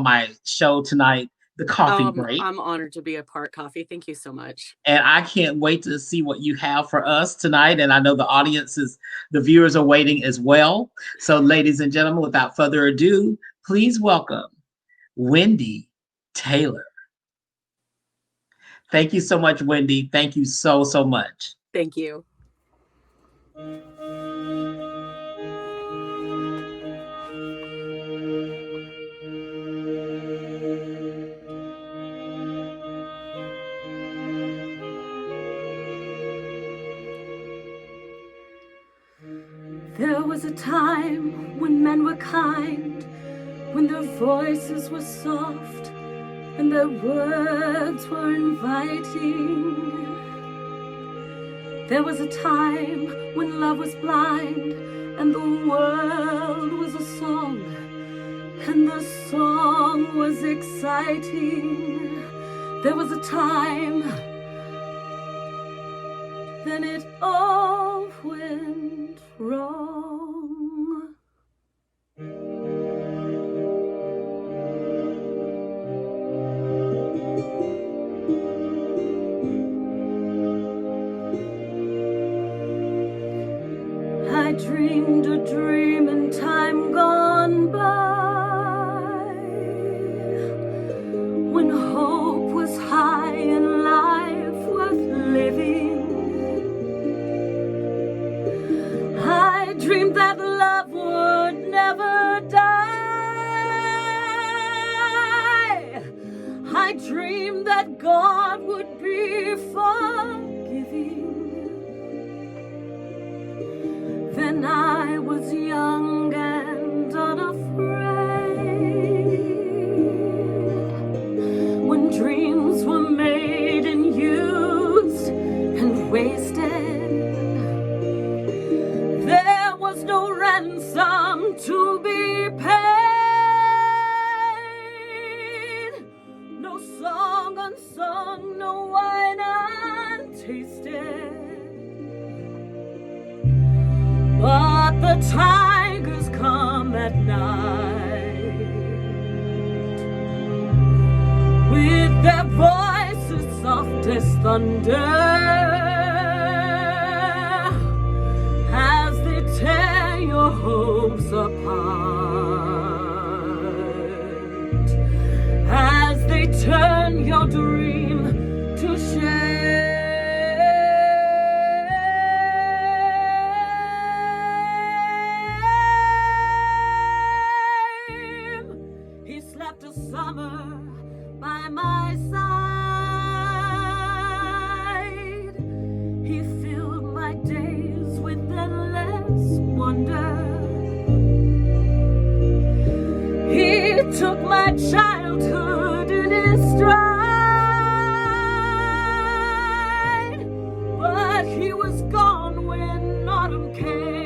my show tonight, The Coffee Break. I'm honored to be a part, Coffee. Thank you so much. And I can't wait to see what you have for us tonight. And I know the viewers are waiting as well. So ladies and gentlemen, without further ado, please welcome Wendy Taylor. Thank you so much, Wendy. Thank you so, so much. Thank you. There was a time when men were kind, when their voices were soft and their words were inviting. There was a time when love was blind and the world was a song, and the song was exciting. There was a time, then it all went wrong. I dreamed a dream in time gone by, when hope was high and life worth living. I dreamed that love would never die. I dreamed that God would be forgiving. Then I was young and unafraid, when dreams were made and used and wasted. There was no ransom to be paid, no song unsung, no wine untasted. But the tigers come at night with their voices soft as thunder, as they tear your hopes apart, as they turn your dream to shame. He slept a summer by my side. He filled my days with endless wonder. He took my childhood in his stride, but he was gone when autumn came.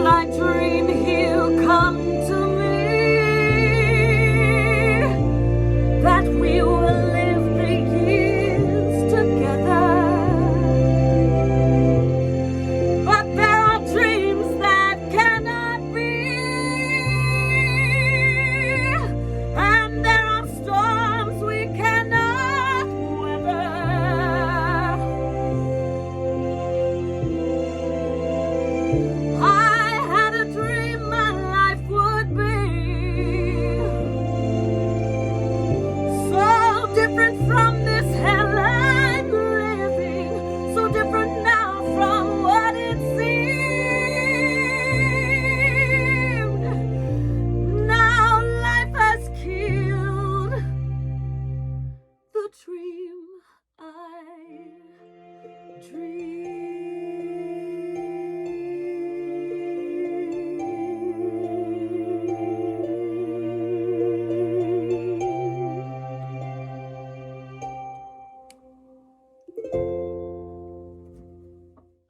I dream he'll come to me, that we will live the years together. But there are dreams that cannot be, and there are storms we cannot weather. From this hell I'm living, so different now from what it seemed. Now life has killed the dream I dreamed.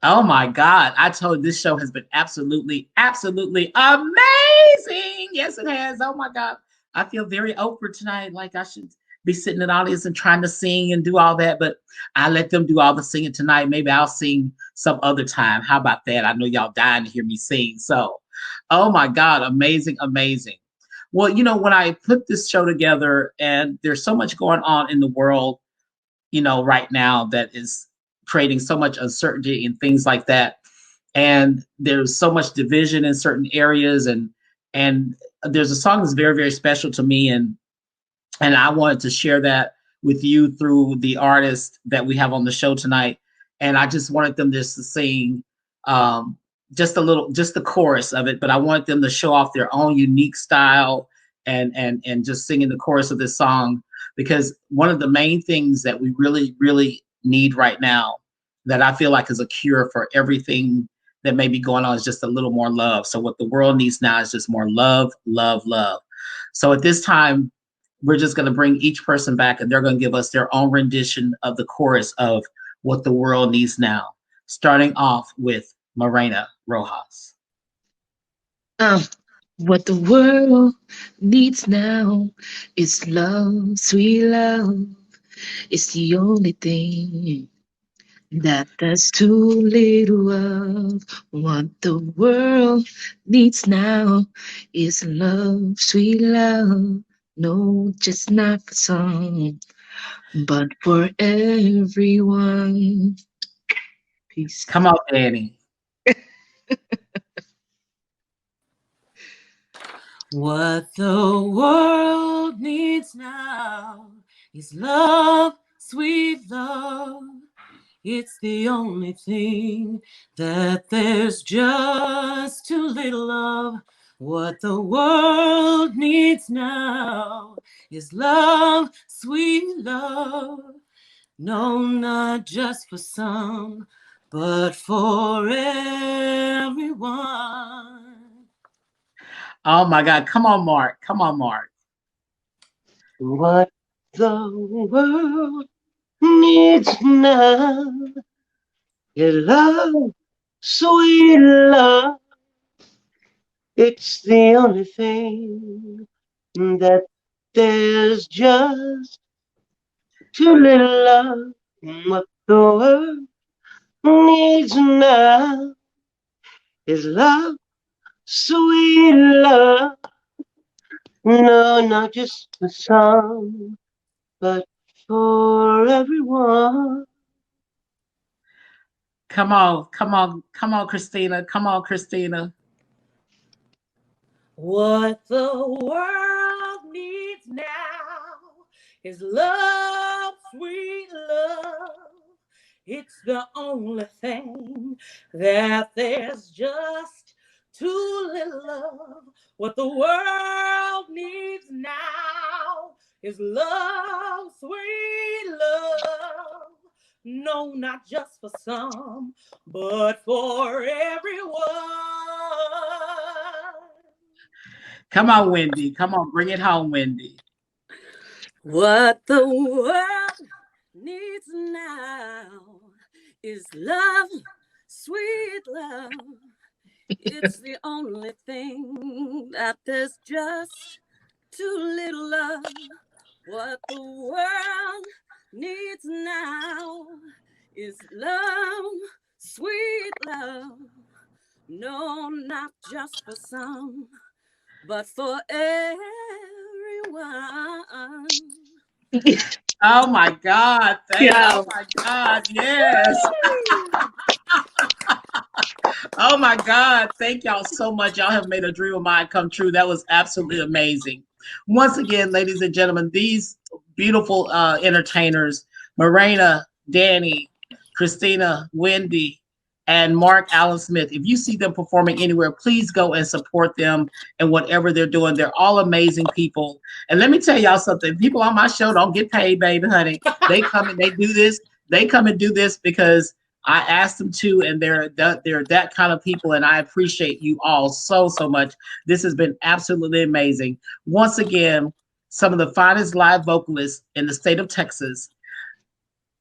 Oh my God. I told you, this show has been absolutely, absolutely amazing. Yes, it has. Oh my God. I feel very Oprah tonight. Like I should be sitting in the audience and trying to sing and do all that, but I let them do all the singing tonight. Maybe I'll sing some other time. How about that? I know y'all dying to hear me sing. So, oh my God, amazing, amazing. Well, you know, when I put this show together, and there's so much going on in the world, you know, right now that is creating so much uncertainty and things like that. And there's so much division in certain areas, and there's a song that's very, very special to me, and I wanted to share that with you through the artist that we have on the show tonight. And I just wanted them just to sing just the chorus of it, but I want them to show off their own unique style and just singing the chorus of this song. because one of the main things that we really, really need right now that I feel like is a cure for everything that may be going on is just a little more love. So what the world needs now is just more love, love, love. So at this time, we're just going to bring each person back and they're going to give us their own rendition of the chorus of what the world needs now, starting off with Morena Roas. What the world needs now is love, sweet love. It's the only thing that there's too little of. What the world needs now is love, sweet love. No, just not for some, but for everyone. Peace. Come on, Danie. What the world needs now is love, sweet love. It's the only thing that there's just too little of. What the world needs now is love, sweet love. No, not just for some, but for everyone. Oh my God. Come on, Mark. Come on, Mark. What the world needs now is love, sweet love. It's the only thing that there's just too little love. What the world needs now is love, sweet love. No, not just for some, but for everyone. Come on, come on, come on, Christina. Come on, Christina. What the world needs now is love, sweet love. It's the only thing that there's just too little of. What the world needs now is love, sweet love. No, not just for some, but for everyone. Come on, Wendy. Come on, bring it home, Wendy. What the world needs now is love, sweet love. It's the only thing that there's just too little of. What the world needs now is love, sweet love. No, not just for some, but for everyone. Oh my God. Oh my God. Yes. Oh my God. Thank y'all so much. Y'all have made a dream of mine come true. That was absolutely amazing. Once again, ladies and gentlemen, these beautiful entertainers, Morena, Danie, Christina, Wendy, and Mark Allen Smith. If you see them performing anywhere, please go and support them and whatever they're doing. They're all amazing people. And let me tell y'all something. People on my show don't get paid, baby, honey. They come and they do this. They come and do this because I asked them to, and they're that kind of people, and I appreciate you all so, so much. This has been absolutely amazing. Once again, some of the finest live vocalists in the state of Texas.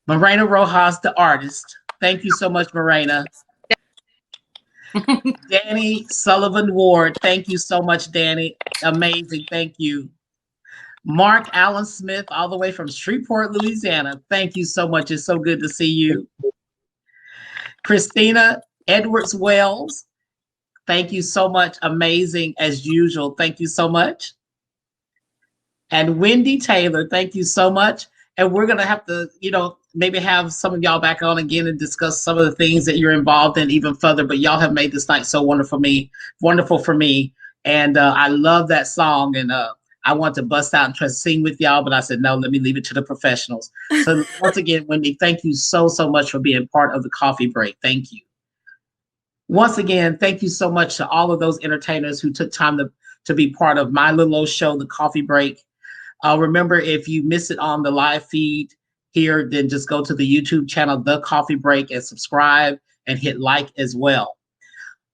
Morena Roas, the artist. Thank you so much, Morena. Danie Sullivan Ward. Thank you so much, Danie. Amazing. Thank you. Mark Allen Smith, all the way from Shreveport, Louisiana. Thank you so much. It's so good to see you. Christina Edwards Wells. Thank you so much. Amazing as usual. Thank you so much. And Wendy Taylor. Thank you so much. And we're going to have to, maybe have some of y'all back on again and discuss some of the things that you're involved in even further. But y'all have made this night so wonderful for me. And I love that song. And I want to bust out and try to sing with y'all, but I said, no, let me leave it to the professionals. So once again, Wendy, thank you so, so much for being part of the Coffee Break. Thank you. Once again, thank you so much to all of those entertainers who took time to be part of my little old show, the Coffee Break. Remember, if you miss it on the live feed here, then just go to the YouTube channel, The Coffee Break, and subscribe and hit like as well.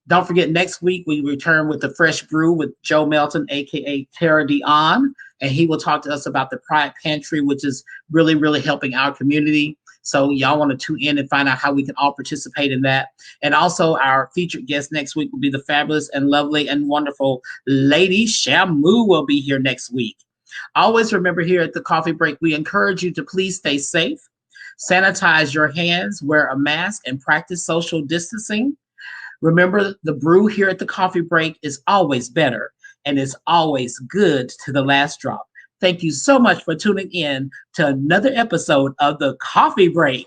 Don't forget, next week we return with the Fresh Brew with Joe Melton, aka Tara Dion, and he will talk to us about the Pride Pantry, which is really, really helping our community. So y'all want to tune in and find out how we can all participate in that. And also our featured guest next week will be the fabulous and lovely and wonderful Lady Shamu will be here next week. Always remember, here at the Coffee Break, we encourage you to please stay safe, sanitize your hands, wear a mask, and practice social distancing. Remember, the brew here at the Coffee Break is always better and is always good to the last drop. Thank you so much for tuning in to another episode of the Coffee Break.